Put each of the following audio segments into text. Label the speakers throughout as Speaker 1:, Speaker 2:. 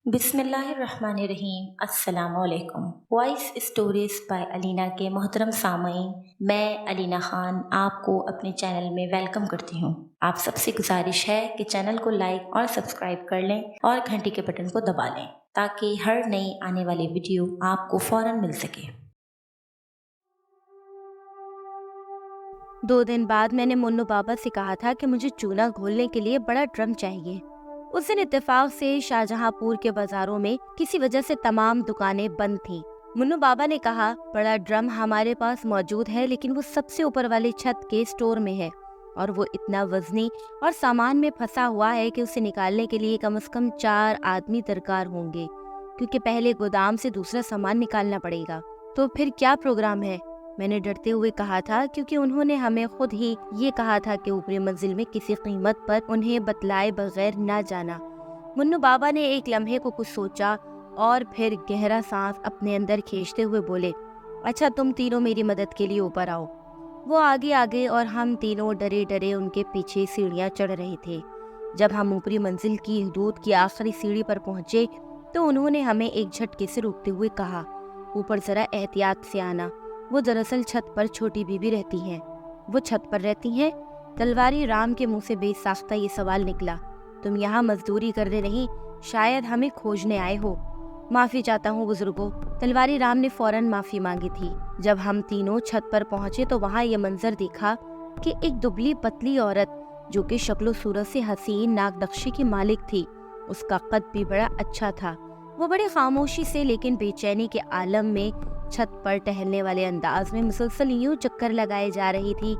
Speaker 1: بسم اللہ الرحمن الرحیم۔ السلام علیکم۔ وائس اسٹوریز بائی علینا کے محترم سامعین، میں علینا خان آپ کو اپنے چینل میں ویلکم کرتی ہوں۔ آپ سب سے گزارش ہے کہ چینل کو لائک اور سبسکرائب کر لیں اور گھنٹی کے بٹن کو دبا لیں تاکہ ہر نئی آنے والی ویڈیو آپ کو فوراً مل سکے۔
Speaker 2: 2 دن بعد میں نے منو بابا سے کہا تھا کہ مجھے چولہا کھولنے کے لیے بڑا ڈرم چاہیے۔ اس دن اتفاق سے شاہجہاں پور کے بازاروں میں کسی وجہ سے تمام دکانیں بند تھیں۔ منو بابا نے کہا، بڑا ڈرم ہمارے پاس موجود ہے لیکن وہ سب سے اوپر والے چھت کے اسٹور میں ہے اور وہ اتنا وزنی اور سامان میں پھنسا ہوا ہے کہ اسے نکالنے کے لیے کم از کم 4 آدمی درکار ہوں گے، کیونکہ پہلے گودام سے دوسرا سامان نکالنا پڑے گا۔ تو پھر کیا پروگرام ہے؟ میں نے ڈرتے ہوئے کہا تھا، کیونکہ انہوں نے ہمیں خود ہی یہ کہا تھا کہ اوپری منزل میں کسی قیمت پر انہیں بتلائے بغیر نہ جانا۔ منو بابا نے ایک لمحے کو کچھ سوچا اور پھر گہرا سانس اپنے اندر کھینچتے ہوئے بولے، اچھا تم تینوں میری مدد کے لیے اوپر آؤ۔ وہ آگے آگے اور ہم تینوں ڈرے ڈرے ان کے پیچھے سیڑھیاں چڑھ رہے تھے۔ جب ہم اوپری منزل کی حدود کی آخری سیڑھی پر پہنچے تو انہوں نے ہمیں ایک جھٹکے سے روکتے ہوئے کہا، اوپر ذرا احتیاط سے آنا، وہ دراصل چھت پر چھوٹی بیوی رہتی ہیں۔ وہ چھت پر رہتی ہیں؟ تلواری رام کے منہ سے بے ساختہ یہ سوال نکلا۔ تم یہاں مزدوری کرنے نہیں، شاید ہمیں کھوجنے آئے ہو۔ معافی چاہتا ہوں بزرگوں، تلواری رام نے فوراً معافی مانگی تھی۔ جب ہم تینوں چھت پر پہنچے تو وہاں یہ منظر دیکھا کہ ایک دبلی پتلی عورت جو کہ شکل و صورت سے حسین ناک نقشے کی مالک تھی، اس کا قد بھی بڑا اچھا تھا۔ وہ بڑی خاموشی سے لیکن بے چینی کے عالم میں چھت پر ٹہلنے والے انداز میں مسلسل یوں چکر لگائے جا رہی تھی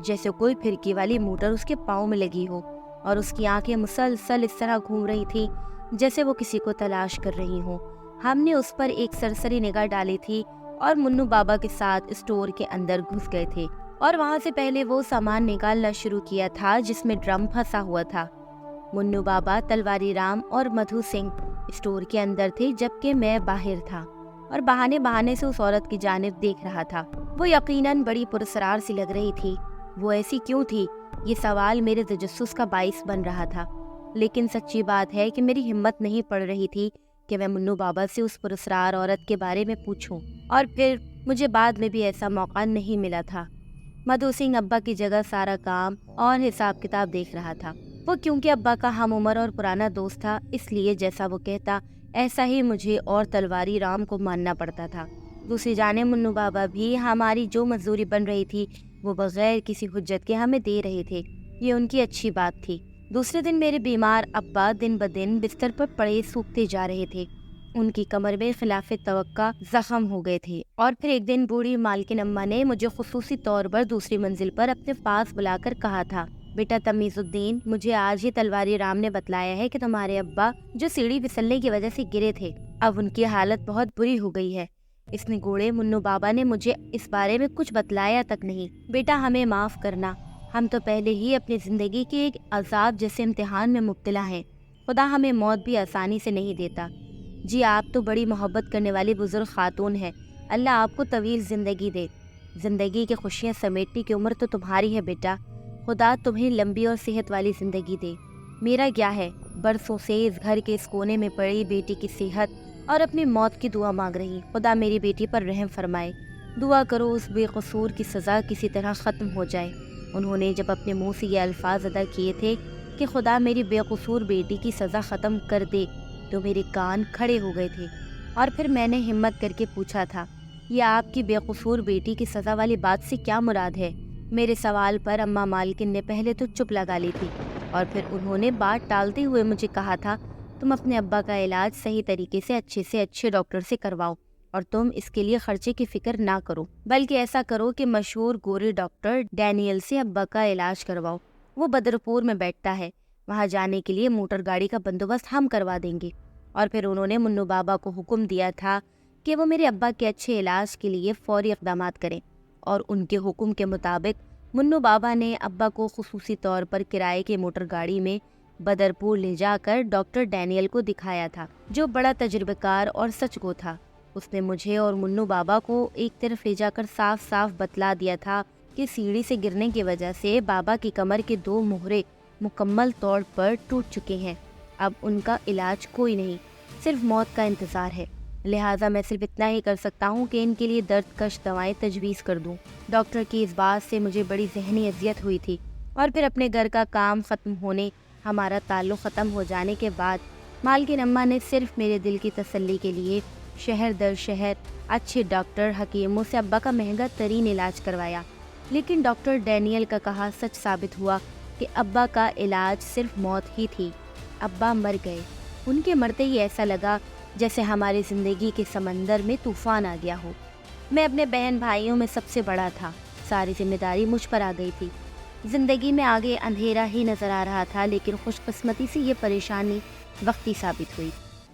Speaker 2: جیسے کوئی پھرکی والی موٹر اس کے پاؤں میں لگی ہو، اور اس کی آنکھیں مسلسل اس طرح گھوم رہی تھی جیسے وہ کسی کو تلاش کر رہی ہوں۔ ہم نے اس پر ایک سرسری نگاہ ڈالی تھی اور منو بابا کے ساتھ اسٹور کے اندر گھس گئے تھے اور وہاں سے پہلے وہ سامان نکالنا شروع کیا تھا جس میں ڈرم پھنسا ہوا تھا۔ منو بابا، تلواری رام اور مدھو سنگھ اسٹور کے اندر تھے جبکہ میں باہر تھا اور بہانے سے اس عورت کی جانب دیکھ رہا تھا۔ وہ یقیناً بڑی پراسرار سی لگ رہی تھی۔ وہ ایسی کیوں تھی؟ یہ سوال میرے تجسس کا باعث بن رہا تھا، لیکن سچی بات ہے کہ میری ہمت نہیں پڑ رہی تھی کہ میں منو بابا سے اس پراسرار عورت کے بارے میں پوچھوں، اور پھر مجھے بعد میں بھی ایسا موقع نہیں ملا تھا۔ مدھو سنگھ ابا کی جگہ سارا کام اور حساب کتاب دیکھ رہا تھا۔ وہ کیونکہ ابا کا ہم عمر اور پرانا دوست تھا، اس لیے جیسا وہ کہتا ایسا ہی مجھے اور تلواری رام کو ماننا پڑتا تھا۔ دوسری جانب منو بابا بھی ہماری جو مزدوری بن رہی تھی وہ بغیر کسی حجت کے ہمیں دے رہے تھے، یہ ان کی اچھی بات تھی۔ دوسرے دن میرے بیمار ابا دن بدن بستر پر پڑے سوکھتے جا رہے تھے۔ ان کی کمر میں خلاف توقع زخم ہو گئے تھے، اور پھر ایک دن بوڑھی مالکن اماں نے مجھے خصوصی طور پر دوسری منزل پر اپنے پاس بلا کر کہا تھا، بیٹا تمیز الدین، مجھے آج ہی تلواری رام نے بتلایا ہے کہ تمہارے ابا جو سیڑھی پھسلنے کی وجہ سے گرے تھے، اب ان کی حالت بہت بری ہو گئی ہے۔ اس نے گوڑے منو بابا نے مجھے اس بارے میں کچھ بتلایا تک نہیں۔ بیٹا ہمیں معاف کرنا، ہم تو پہلے ہی اپنی زندگی کے ایک عذاب جیسے امتحان میں مبتلا ہیں۔ خدا ہمیں موت بھی آسانی سے نہیں دیتا۔ جی آپ تو بڑی محبت کرنے والی بزرگ خاتون ہیں، اللہ آپ کو طویل زندگی دے۔ زندگی کی خوشیاں سمیٹنے کی عمر تو تمہاری ہے بیٹا، خدا تمہیں لمبی اور صحت والی زندگی دے۔ میرا کیا ہے، برسوں سے اس گھر کے اس کونے میں پڑی بیٹی کی صحت اور اپنی موت کی دعا مانگ رہی، خدا میری بیٹی پر رحم فرمائے۔ دعا کرو اس بے قصور کی سزا کسی طرح ختم ہو جائے۔ انہوں نے جب اپنے منہ سے یہ الفاظ ادا کیے تھے کہ خدا میری بے قصور بیٹی کی سزا ختم کر دے تو میرے کان کھڑے ہو گئے تھے، اور پھر میں نے ہمت کر کے پوچھا تھا، یہ آپ کی بے قصور بیٹی کی سزا والی بات سے کیا مراد ہے؟ میرے سوال پر اماں مالکن نے پہلے تو چپ لگا لی تھی، اور پھر انہوں نے بات ٹالتے ہوئے مجھے کہا تھا، تم اپنے ابا کا علاج صحیح طریقے سے اچھے ڈاکٹر سے کرواؤ، اور تم اس کے لیے خرچے کی فکر نہ کرو، بلکہ ایسا کرو کہ مشہور گورے ڈاکٹر ڈینیل سے ابا کا علاج کرواؤ۔ وہ بدرپور میں بیٹھتا ہے، وہاں جانے کے لیے موٹر گاڑی کا بندوبست ہم کروا دیں گے۔ اور پھر انہوں نے منو بابا کو حکم دیا تھا کہ وہ میرے ابا کے اچھے علاج کے لیے فوری اقدامات کریں، اور ان کے حکم کے مطابق منو بابا نے ابا کو خصوصی طور پر کرائے کے موٹر گاڑی میں بدرپور لے جا کر ڈاکٹر ڈینیل کو دکھایا تھا، جو بڑا تجربہ کار اور سچ گو تھا۔ اس نے مجھے اور منو بابا کو ایک طرف لے جا کر صاف صاف بتلا دیا تھا کہ سیڑھی سے گرنے کی وجہ سے بابا کی کمر کے 2 مہرے مکمل طور پر ٹوٹ چکے ہیں، اب ان کا علاج کوئی نہیں۔ صرف موت کا انتظار ہے، لہٰذا میں صرف اتنا ہی کر سکتا ہوں کہ ان کے لیے درد کش دوائیں تجویز کر دوں۔ ڈاکٹر کی اس بات سے مجھے بڑی ذہنی اذیت ہوئی تھی، اور پھر اپنے گھر کا کام ختم ہونے، ہمارا تعلق ختم ہو جانے کے بعد مالکن اماں نے صرف میرے دل کی تسلی کے لیے شہر در شہر اچھے ڈاکٹر حکیموں سے ابا کا مہنگا ترین علاج کروایا، لیکن ڈاکٹر ڈینیل کا کہا سچ ثابت ہوا کہ ابا کا علاج صرف موت ہی تھی۔ ابا مر گئے۔ ان کے مرتے ہی ایسا لگا جیسے ہماری زندگی کے سمندر میں طوفان آ گیا ہو۔ میں اپنے بہن بھائیوں میں سب سے بڑا تھا، ساری ذمہ داری مجھ پر آ گئی تھی۔ زندگی میں آگے اندھیرا ہی نظر آ رہا تھا، لیکن خوش قسمتی سے یہ پریشانی وقتی ثابت ہوئی۔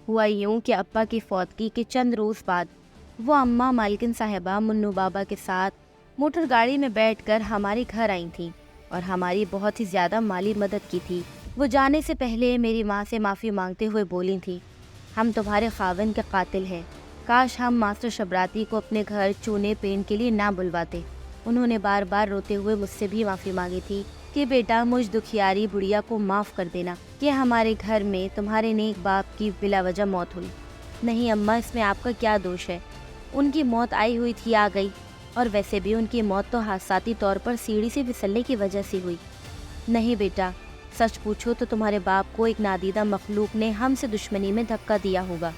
Speaker 2: ہوا یوں کہ ابا کی فوتگی کے چند روز بعد وہ اماں مالکن صاحبہ منو بابا کے ساتھ موٹر گاڑی میں بیٹھ کر ہمارے گھر آئی تھیں اور ہماری بہت ہی زیادہ مالی مدد کی تھی۔ وہ جانے سے پہلے میری ماں سے معافی مانگتے ہوئے بولی تھیں، ہم تمہارے خاوند کے قاتل ہیں، کاش ہم ماسٹر شبراتی کو اپنے گھر چونے پینٹ کے لیے نہ بلواتے۔ انہوں نے بار بار روتے ہوئے مجھ سے بھی معافی مانگی تھی کہ بیٹا مجھ دکھیاری بڑھیا کو معاف کر دینا کہ ہمارے گھر میں تمہارے نیک باپ کی بلا وجہ موت ہوئی۔ نہیں اماں، اس میں آپ کا کیا دوش ہے؟ ان کی موت آئی ہوئی تھی، آ گئی، اور ویسے بھی ان کی موت تو حادثاتی طور پر سیڑھی سے پھسلنے کی وجہ سے ہوئی۔ نہیں بیٹا، سچ پوچھو تو تمہارے باپ کو ایک نادیدہ مخلوق نے ہم سے دشمنی میں دھکا دیا ہوگا۔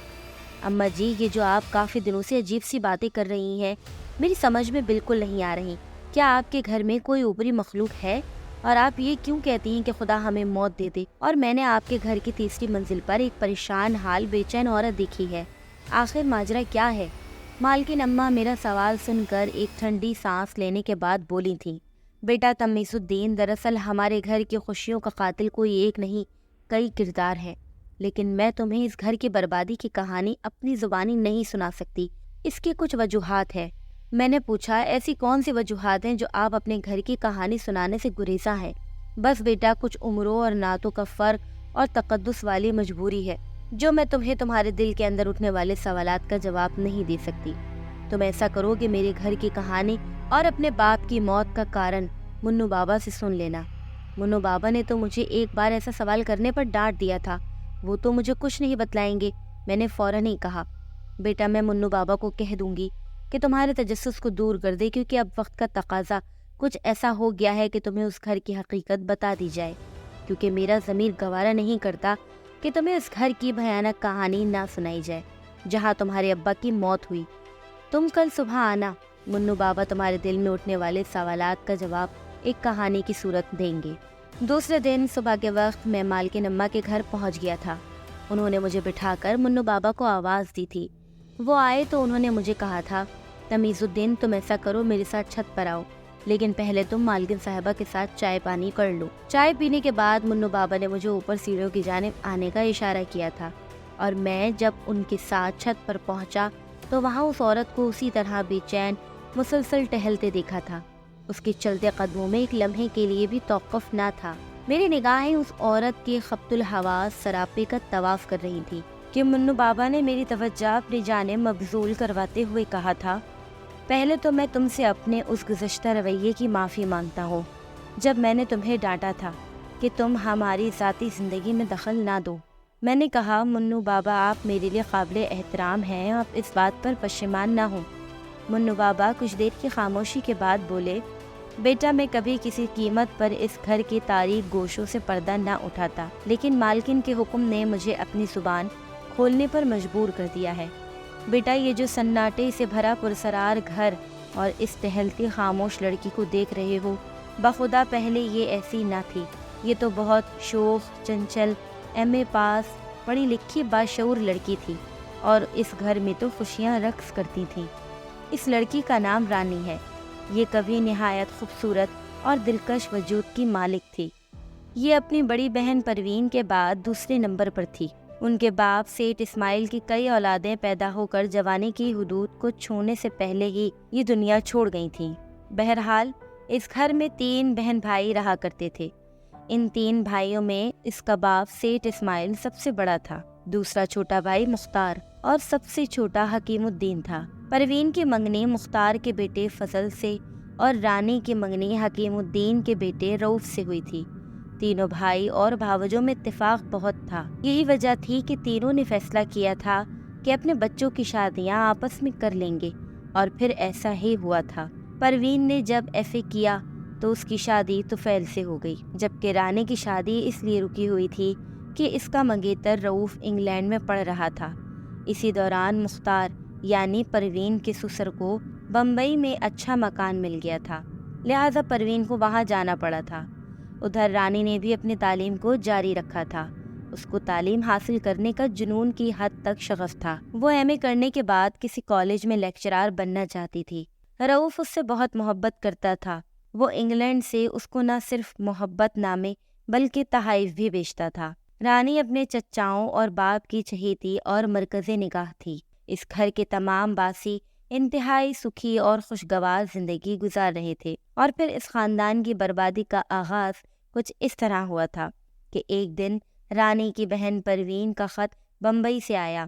Speaker 2: اماں جی، یہ جو آپ کافی دنوں سے عجیب سی باتیں کر رہی ہیں میری سمجھ میں بالکل نہیں آ رہی۔ کیا آپ کے گھر میں کوئی اوپری مخلوق ہے؟ اور آپ یہ کیوں کہتی ہیں کہ خدا ہمیں موت دے دے؟ اور میں نے آپ کے گھر کی تیسری منزل پر ایک پریشان حال بے چین عورت دیکھی ہے، آخر ماجرا کیا ہے؟ مالکن اماں میرا سوال سن کر ایک ٹھنڈی سانس لینے کے بعد بولی تھیں، بیٹا تمیز الدین، دراصل ہمارے گھر کی خوشیوں کا قاتل کوئی ایک نہیں کئی کردار ہے، لیکن میں تمہیں اس گھر کی بربادی کی کہانی اپنی زبانی نہیں سنا سکتی۔ اس کی کچھ وجوہات ہیں۔ میں نے پوچھا، ایسی کون سی وجوہات ہیں جو آپ اپنے گھر کی کہانی سنانے سے گریزاں ہیں؟ بس بیٹا کچھ عمروں اور نعتوں کا فرق اور تقدس والی مجبوری ہے جو میں تمہیں تمہارے دل کے اندر اٹھنے والے سوالات کا جواب نہیں دے سکتی۔ تم ایسا کرو کہ میرے گھر کی کہانی اور اپنے باپ کی موت کا کارن منو بابا سے سن لینا۔ منو بابا نے تو مجھے ایک بار ایسا سوال کرنے پر ڈانٹ دیا تھا، وہ تو مجھے کچھ نہیں بتلائیں گے۔ میں نے فوراً ہی کہا، بیٹا میں منو بابا کو کہہ دوں گی کہ تمہارے تجسس کو دور کر دے، کیونکہ اب وقت کا تقاضا کچھ ایسا ہو گیا ہے کہ تمہیں اس گھر کی حقیقت بتا دی جائے، کیونکہ میرا ضمیر گوارا نہیں کرتا کہ تمہیں اس گھر کی بھیانک کہانی نہ سنائی جائے جہاں تمہارے ابا کی موت ہوئی۔ تم کل صبح آنا، منو بابا تمہارے دل میں اٹھنے والے سوالات کا جواب ایک کہانی کی صورت دیں گے۔ دوسرے دن صبح کے وقت میں مالکن اماں کے گھر پہنچ گیا تھا۔ انہوں نے مجھے بٹھا کر منو بابا کو آواز دی تھی۔ وہ آئے تو انہوں نے مجھے کہا تھا، تمیز الدین تم ایسا کرو، میرے ساتھ چھت پر آؤ، لیکن پہلے تم مالکن صاحبہ کے ساتھ چائے پانی کر لو۔ چائے پینے کے بعد منو بابا نے مجھے اوپر سیڑھیوں کی جانب آنے کا اشارہ کیا تھا، اور میں جب ان کے ساتھ چھت پر پہنچا تو وہاں اس عورت کو اسی طرح بے چین مسلسل ٹہلتے دیکھا تھا۔ اس کے چلتے قدموں میں ایک لمحے کے لیے بھی توقف نہ تھا۔ میری نگاہیں اس عورت کے خبط الحواس سراپے کا طواف کر رہی تھی کہ منو بابا نے میری توجہ اپنی جانب مبذول کرواتے ہوئے کہا تھا، پہلے تو میں تم سے اپنے اس گزشتہ رویے کی معافی مانگتا ہوں جب میں نے تمہیں ڈانٹا تھا کہ تم ہماری ذاتی زندگی میں دخل نہ دو۔ میں نے کہا، منو بابا آپ میرے لیے قابل احترام ہیں، آپ اس بات پر پشیمان نہ ہوں۔ منو بابا کچھ دیر کی خاموشی کے بعد بولے، بیٹا میں کبھی کسی قیمت پر اس گھر کے تاریک گوشوں سے پردہ نہ اٹھاتا، لیکن مالکن کے حکم نے مجھے اپنی زبان کھولنے پر مجبور کر دیا ہے۔ بیٹا یہ جو سناٹے سے بھرا پرسرار گھر اور اس ٹہلتی خاموش لڑکی کو دیکھ رہے ہو، بخدا پہلے یہ ایسی نہ تھی۔ یہ تو بہت شوخ، چنچل، ایم اے پاس، پڑھی لکھی باشعور لڑکی تھی، اور اس گھر میں تو خوشیاں رقص کرتی تھیں۔ اس لڑکی کا نام رانی ہے۔ یہ کبھی نہایت خوبصورت اور دلکش وجود کی مالک تھی۔ یہ اپنی بڑی بہن پروین کے بعد دوسرے نمبر پر تھی۔ ان کے باپ سیٹھ اسماعیل کی کئی اولادیں پیدا ہو کر جوانی کی حدود کو چھونے سے پہلے ہی یہ دنیا چھوڑ گئی تھیں۔ بہرحال اس گھر میں 3 بہن بھائی رہا کرتے تھے۔ ان 3 بھائیوں میں اس کا باپ سیٹھ اسماعیل سب سے بڑا تھا، دوسرا چھوٹا بھائی مختار اور سب سے چھوٹا حکیم الدین تھا۔ پروین کی منگنی مختار کے بیٹے فضل سے اور رانی کی منگنی حکیم الدین کے بیٹے رؤف سے ہوئی تھی۔ تینوں بھائی اور بھاوجوں میں اتفاق بہت تھا۔ یہی وجہ تھی کہ تینوں نے فیصلہ کیا تھا کہ اپنے بچوں کی شادیاں آپس میں کر لیں گے، اور پھر ایسا ہی ہوا تھا۔ پروین نے جب ایف اے کیا تو اس کی شادی طفیل سے ہو گئی، جبکہ رانی کی شادی اس لیے رکی ہوئی تھی کہ اس کا منگیتر رؤوف انگلینڈ میں پڑھ رہا تھا۔ اسی دوران مختار یعنی پروین کے سسر کو بمبئی میں اچھا مکان مل گیا تھا، لہٰذا پروین کو وہاں جانا پڑا تھا۔ ادھر رانی نے بھی اپنی تعلیم کو جاری رکھا تھا۔ اس کو تعلیم حاصل کرنے کا جنون کی حد تک شغف تھا۔ وہ ایم اے کرنے کے بعد کسی کالج میں لیکچرار بننا چاہتی تھی۔ رؤوف اس سے بہت محبت کرتا تھا۔ وہ انگلینڈ سے اس کو نہ صرف محبت نامے بلکہ تحائف بھی بیچتا تھا۔ رانی اپنے چچاؤں اور باپ کی چہیتی اور مرکز نگاہ تھی۔ اس گھر کے تمام باسی انتہائی سکھی اور خوشگوار زندگی گزار رہے تھے، اور پھر اس خاندان کی بربادی کا آغاز کچھ اس طرح ہوا تھا کہ ایک دن رانی کی بہن پروین کا خط بمبئی سے آیا۔